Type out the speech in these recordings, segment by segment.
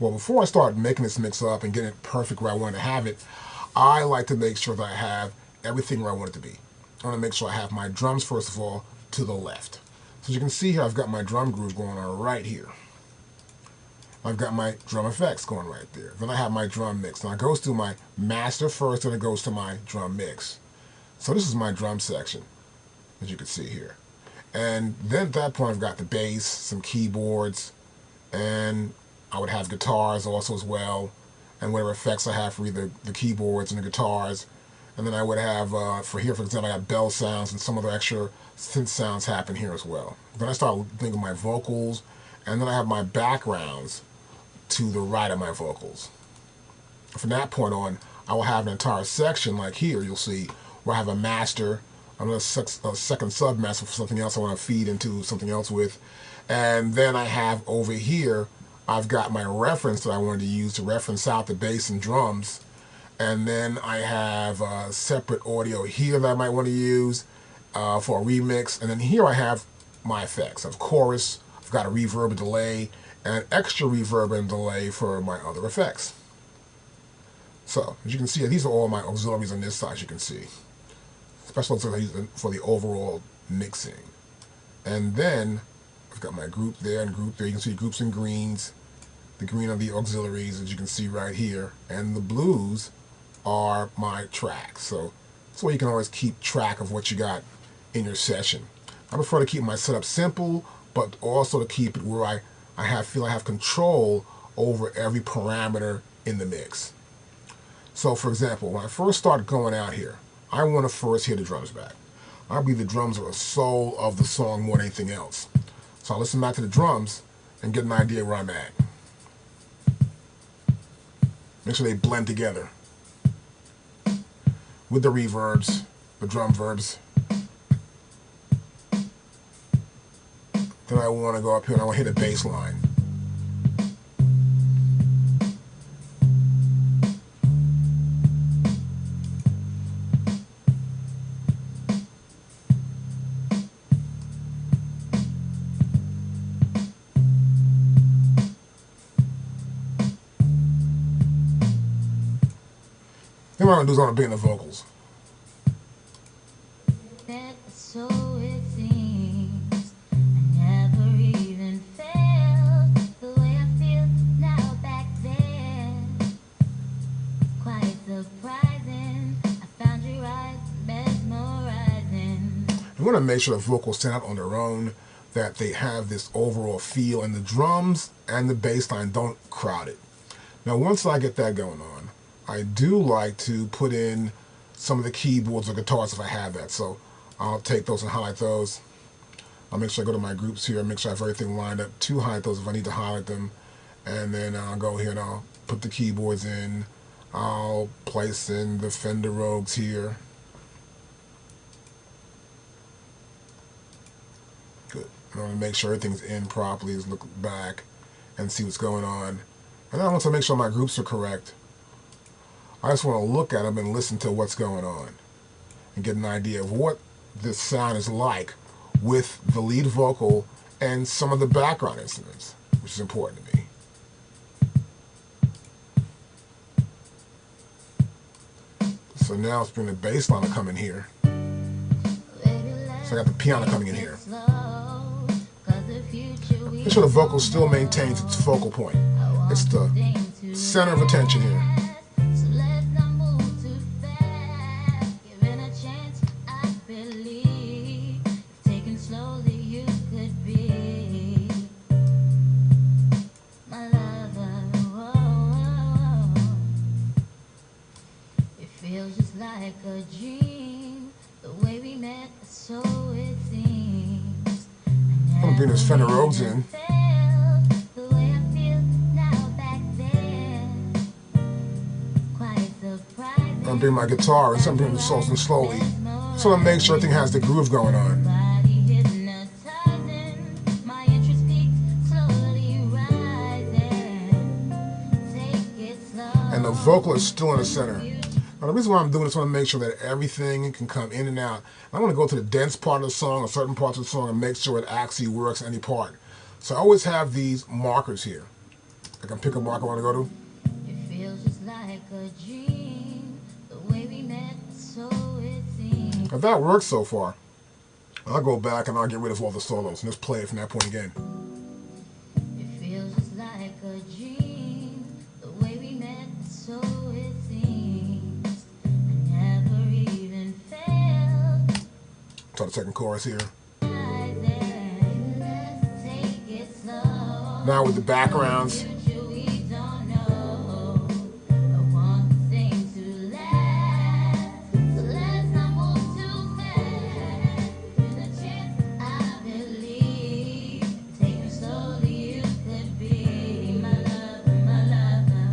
Well, before I start making this mix up and getting it perfect where I want to have it, I like to make sure that I have everything where I want it to be. I want to make sure I have my drums, first of all, to the left. So as you can see here, I've got my drum groove going on right here. I've got my drum effects going right there. Then I have my drum mix. Now it goes through my master first, then it goes to my drum mix. So this is my drum section, as you can see here. And then at that point, I've got the bass, some keyboards, and I would have guitars also as well, and whatever effects I have for either the keyboards and the guitars. And then I would have, for here, for example, I got bell sounds and some other extra synth sounds happen here as well. Then I start thinking of my vocals, and then I have my backgrounds to the right of my vocals. From that point on, I will have an entire section like here, you'll see, where I have a master, another second submaster for something else I want to feed into something else with. And then I have over here, I've got my reference that I wanted to use to reference out the bass and drums. And then I have separate audio here that I might want to use for a remix. And then here I have my effects. I have chorus, I've got a reverb, a delay, and an extra reverb and delay for my other effects. So, as you can see, these are all my auxiliaries on this side, as you can see. Special auxiliaries for the overall mixing. And then I've got my group there and group there. You can see groups in greens. The green are the auxiliaries, as you can see right here. And the blues are my tracks. So that's why you can always keep track of what you got in your session. I prefer to keep my setup simple, but also to keep it where I feel I have control over every parameter in the mix. So for example, when I first start going out here, I want to first hear the drums back. I believe the drums are the soul of the song more than anything else. So I'll listen back to the drums and get an idea where I'm at. Make sure they blend together with the reverbs, the drum verbs. Then I want to go up here and I want to hit a bass line. Then what I'm going to do is I'm going to bring in the vocals. I want to make sure the vocals stand out on their own, that they have this overall feel, and the drums and the bass line don't crowd it. Now once I get that going on, I do like to put in some of the keyboards or guitars if I have that. So I'll take those and highlight those. I'll make sure I go to my groups here and make sure I have everything lined up to highlight those if I need to highlight them. And then I'll go here and I'll put the keyboards in. I'll place in the Fender Rogues here. Good. I want to make sure everything's in properly. Just look back and see what's going on. And then I want to make sure my groups are correct. I just want to look at them and listen to what's going on and get an idea of what this sound is like with the lead vocal and some of the background instruments, which is important to me. So now let's bring the bass line to come in here. So I got the piano coming in here. Make sure the vocal still maintains its focal point. It's the center of attention here. Like a dream, the way we met, so it seems. I'm gonna bring this Fender Rogues in. I'm gonna bring my guitar and some bring the soul slowly, so I make sure everything has the groove going on. And the vocal is still in the center. Now the reason why I'm doing this, I want to make sure that everything can come in and out. I want to go to the dense part of the song or certain parts of the song and make sure it actually works any part. So I always have these markers here. Like I'm pick a mark I want to go to. It feels just like a dream. The way we met, so it seems. If that works so far, I'll go back and I'll get rid of all the solos and just play it from that point again. It feels just like a dream. The way we met, so it seems. I never even felt Try the second chorus here. like that. Let's take it slow. Now with the backgrounds. Future we don't know. I want things to last. So let's not move too fast. With a chance, I believe. Take me slowly, you could be my lover, my lover,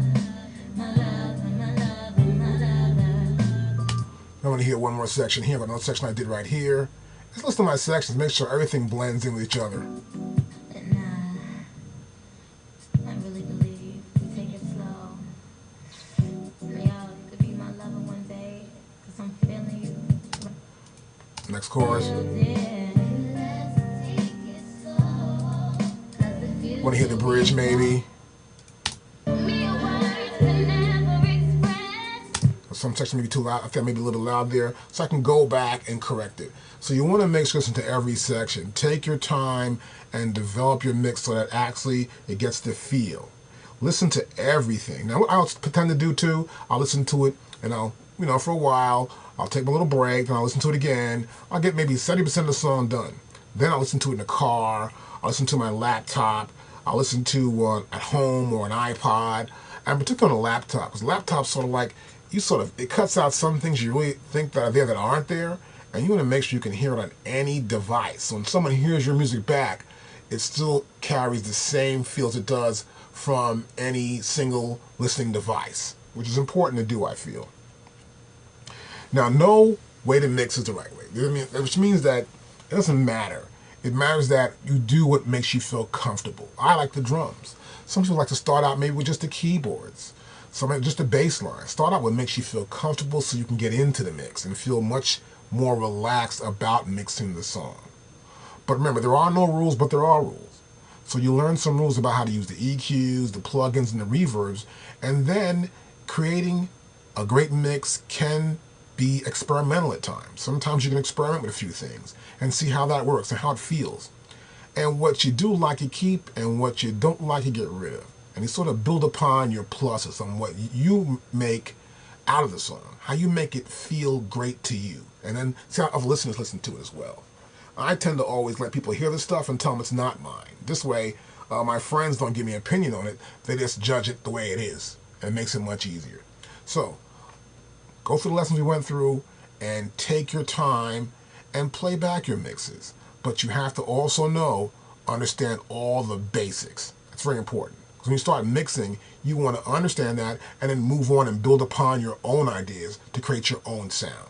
my lover, my lover, my lover. I'm going to hear one more section here, but another section I did right here. Just listen to my sections, make sure everything blends in with each other. And I really believe we take it slow. Yo, you could be my lover one day, 'cause I'm feeling you. Next chorus. Want to hear the bridge maybe? Some section may be too loud. I think maybe a little loud there, so I can go back and correct it. So you want to make sure you listen to every section. Take your time and develop your mix so that actually it gets the feel. Listen to everything. Now what I'll pretend to do too, I'll listen to it and I'll, for a while, I'll take a little break, then I'll listen to it again. I'll get maybe 70% of the song done. Then I'll listen to it in the car, I'll listen to my laptop, I'll listen to at home or an iPod, and particularly on a laptop, because laptop's sort of like, it cuts out some things you really think that are there that aren't there, and you want to make sure you can hear it on any device. So when someone hears your music back, it still carries the same feel as it does from any single listening device, which is important to do, I feel. Now, no way to mix is the right way, which means that it doesn't matter. It matters that you do what makes you feel comfortable. I like the drums. Some people like to start out maybe with just the keyboards. So just the bass line. Start out with what makes you feel comfortable so you can get into the mix and feel much more relaxed about mixing the song. But remember, there are no rules, but there are rules. So you learn some rules about how to use the EQs, the plugins, and the reverbs, and then creating a great mix can be experimental at times. Sometimes you can experiment with a few things and see how that works and how it feels. And what you do like you keep, and what you don't like you get rid of. And you sort of build upon your pluses on what you make out of the song, how you make it feel great to you, and then see how other listeners listen to it as well. I tend to always let people hear the stuff and tell them it's not mine. This way, my friends don't give me an opinion on it, they just judge it the way it is, and it makes it much easier. So, go through the lessons we went through, and take your time, and play back your mixes. But you have to also understand all the basics. It's very important. When you start mixing, you want to understand that and then move on and build upon your own ideas to create your own sound.